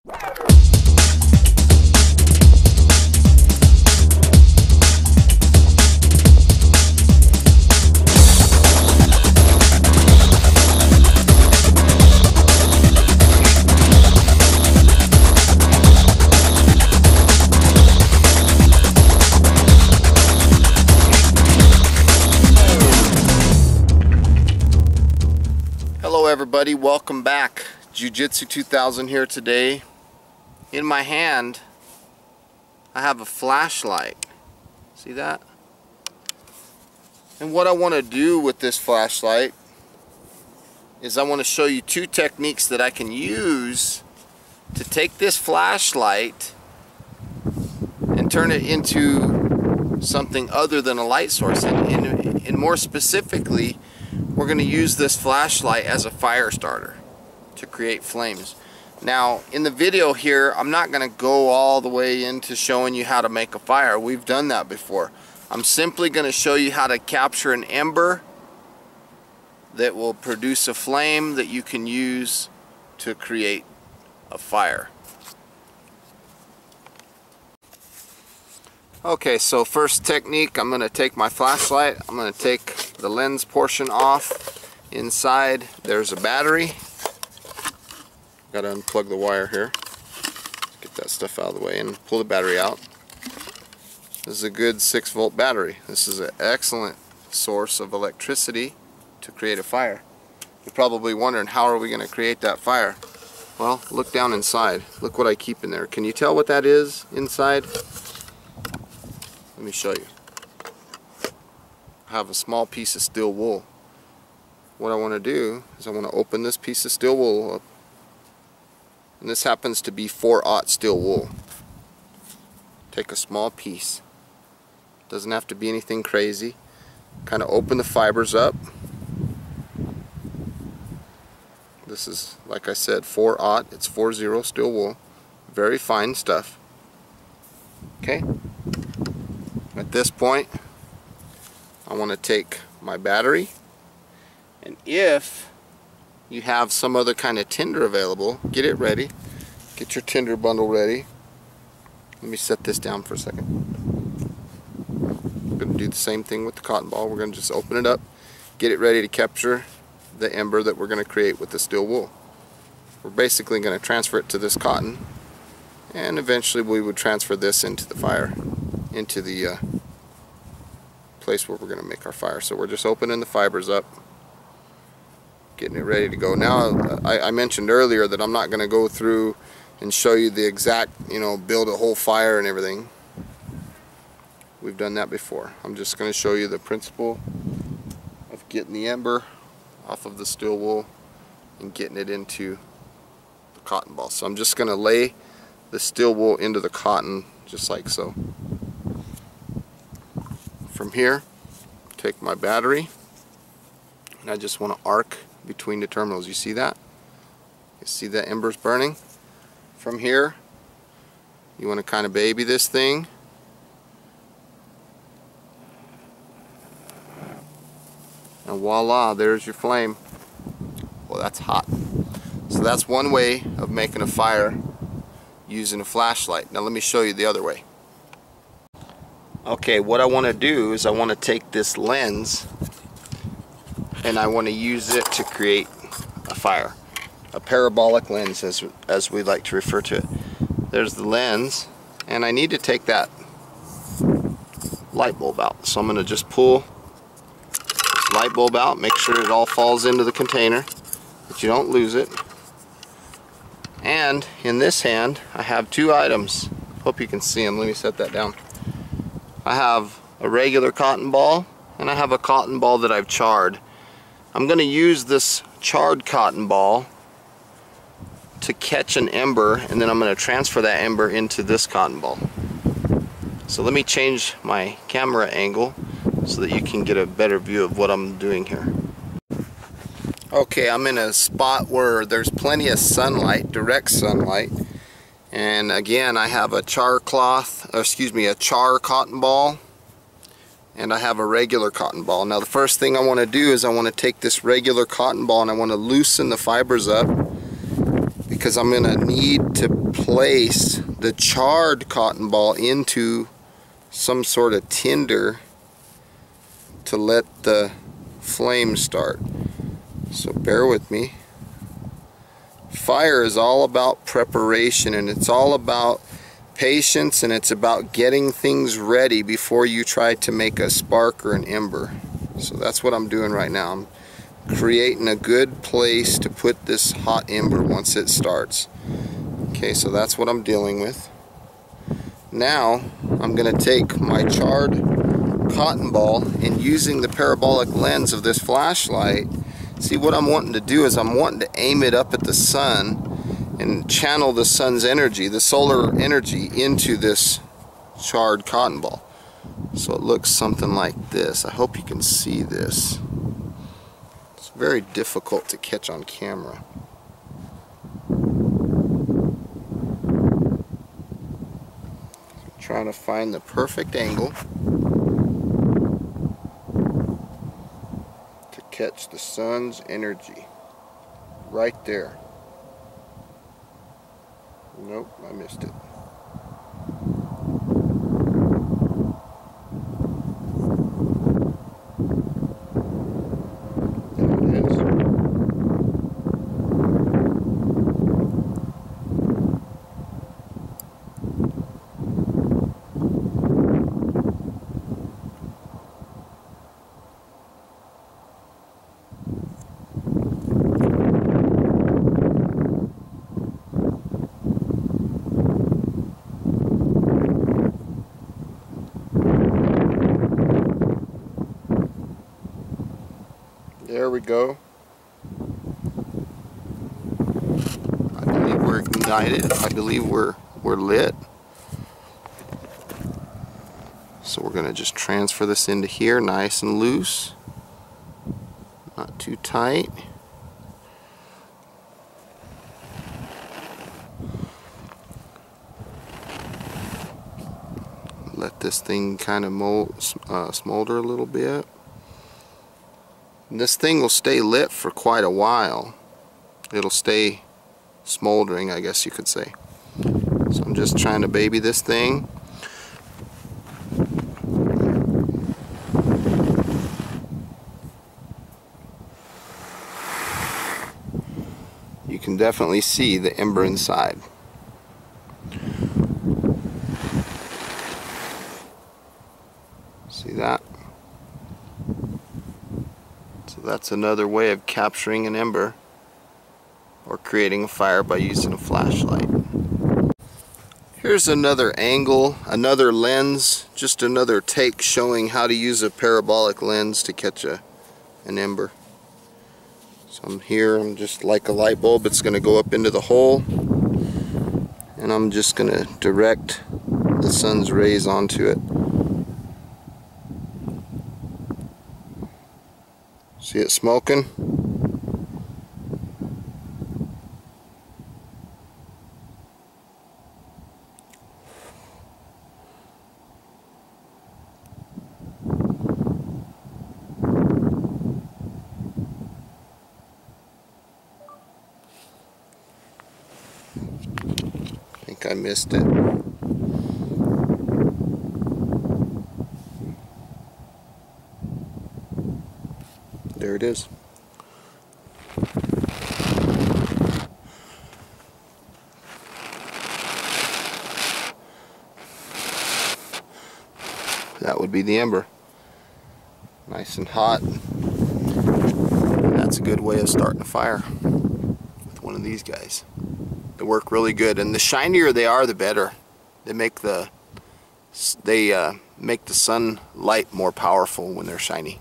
Hello everybody, welcome back. Jiu-Jitsu 2000 here today. In my hand I have a flashlight. See that? And what I want to do with this flashlight is I want to show you two techniques that I can use to take this flashlight and turn it into something other than a light source. And more specifically, we're going to use this flashlight as a fire starter to create flames. Now in the video here, I'm not going to go all the way into showing you how to make a fire. We've done that before. I'm simply going to show you how to capture an ember that will produce a flame that you can use to create a fire. Okay, so first technique, I'm going to take my flashlight, I'm going to take the lens portion off. Inside there's a battery. Got to unplug the wire here. Get that stuff out of the way and pull the battery out. This is a good 6-volt battery. This is an excellent source of electricity to create a fire. You're probably wondering, how are we going to create that fire? Well, look down inside. Look what I keep in there. Can you tell what that is inside? Let me show you. I have a small piece of steel wool. What I want to do is I want to open this piece of steel wool up, and this happens to be 4/0 steel wool. Take a small piece, doesn't have to be anything crazy. Kind of open the fibers up. This is, like I said, 4/0. It's 4/0 steel wool, very fine stuff. Okay, at this point I want to take my battery, and if you have some other kind of tinder available, get it ready. Get your tinder bundle ready. Let me set this down for a second. I'm going to do the same thing with the cotton ball. We're going to just open it up, get it ready to capture the ember that we're going to create with the steel wool. We're basically going to transfer it to this cotton, and eventually we would transfer this into the fire, into the place where we're going to make our fire. So we're just opening the fibers up, getting it ready to go. Now I mentioned earlier that I'm not going to go through and show you the exact, build a whole fire and everything. We've done that before. I'm just going to show you the principle of getting the ember off of the steel wool and getting it into the cotton ball. So I'm just going to lay the steel wool into the cotton just like so. From here, take my battery, and I just want to arc between the terminals. You see that? You see the embers burning? From here, you want to kind of baby this thing. And voila, there's your flame. Well, that's hot. So that's one way of making a fire using a flashlight. Now let me show you the other way. Okay, what I want to do is I want to take this lens and I want to use it to create a fire. A parabolic lens, as we like to refer to it. There's the lens, and I need to take that light bulb out. So I'm going to just pull this light bulb out, make sure it all falls into the container, that you don't lose it. And in this hand, I have two items. Hope you can see them. Let me set that down. I have a regular cotton ball, and I have a cotton ball that I've charred. I'm going to use this charred cotton ball to catch an ember, and then I'm going to transfer that ember into this cotton ball. So let me change my camera angle so that you can get a better view of what I'm doing here. Okay, I'm in a spot where there's plenty of sunlight, direct sunlight, and again I have a char cotton ball, and I have a regular cotton ball. Now the first thing I want to do is I want to take this regular cotton ball and I want to loosen the fibers up, because I'm going to need to place the charred cotton ball into some sort of tinder to let the flame start. So bear with me. Fire is all about preparation, and it's all about patience, and it's about getting things ready before you try to make a spark or an ember. So that's what I'm doing right now. I'm creating a good place to put this hot ember once it starts. Okay, so that's what I'm dealing with. Now I'm going to take my charred cotton ball, and using the parabolic lens of this flashlight, see, what I'm wanting to do is I'm wanting to aim it up at the sun and channel the sun's energy, the solar energy, into this charred cotton ball. So it looks something like this. I hope you can see this. It's very difficult to catch on camera. Trying to find the perfect angle to catch the sun's energy. Right there. Nope, I missed it. There it is. There we go. I believe we're ignited. I believe we're lit. So we're going to just transfer this into here, nice and loose. Not too tight. Let this thing kind of smolder a little bit. And this thing will stay lit for quite a while. It'll stay smoldering, I guess you could say. So I'm just trying to baby this thing. You can definitely see the ember inside. See that? So that's another way of capturing an ember or creating a fire by using a flashlight. Here's another angle, another lens, just another take showing how to use a parabolic lens to catch an ember. So I'm here, I'm just like a light bulb, it's going to go up into the hole, and I'm just going to direct the sun's rays onto it. See it smoking? I think I missed it. There it is. That would be the ember. Nice and hot. That's a good way of starting a fire with one of these guys. They work really good, and the shinier they are, the better. They make the sunlight more powerful when they're shiny.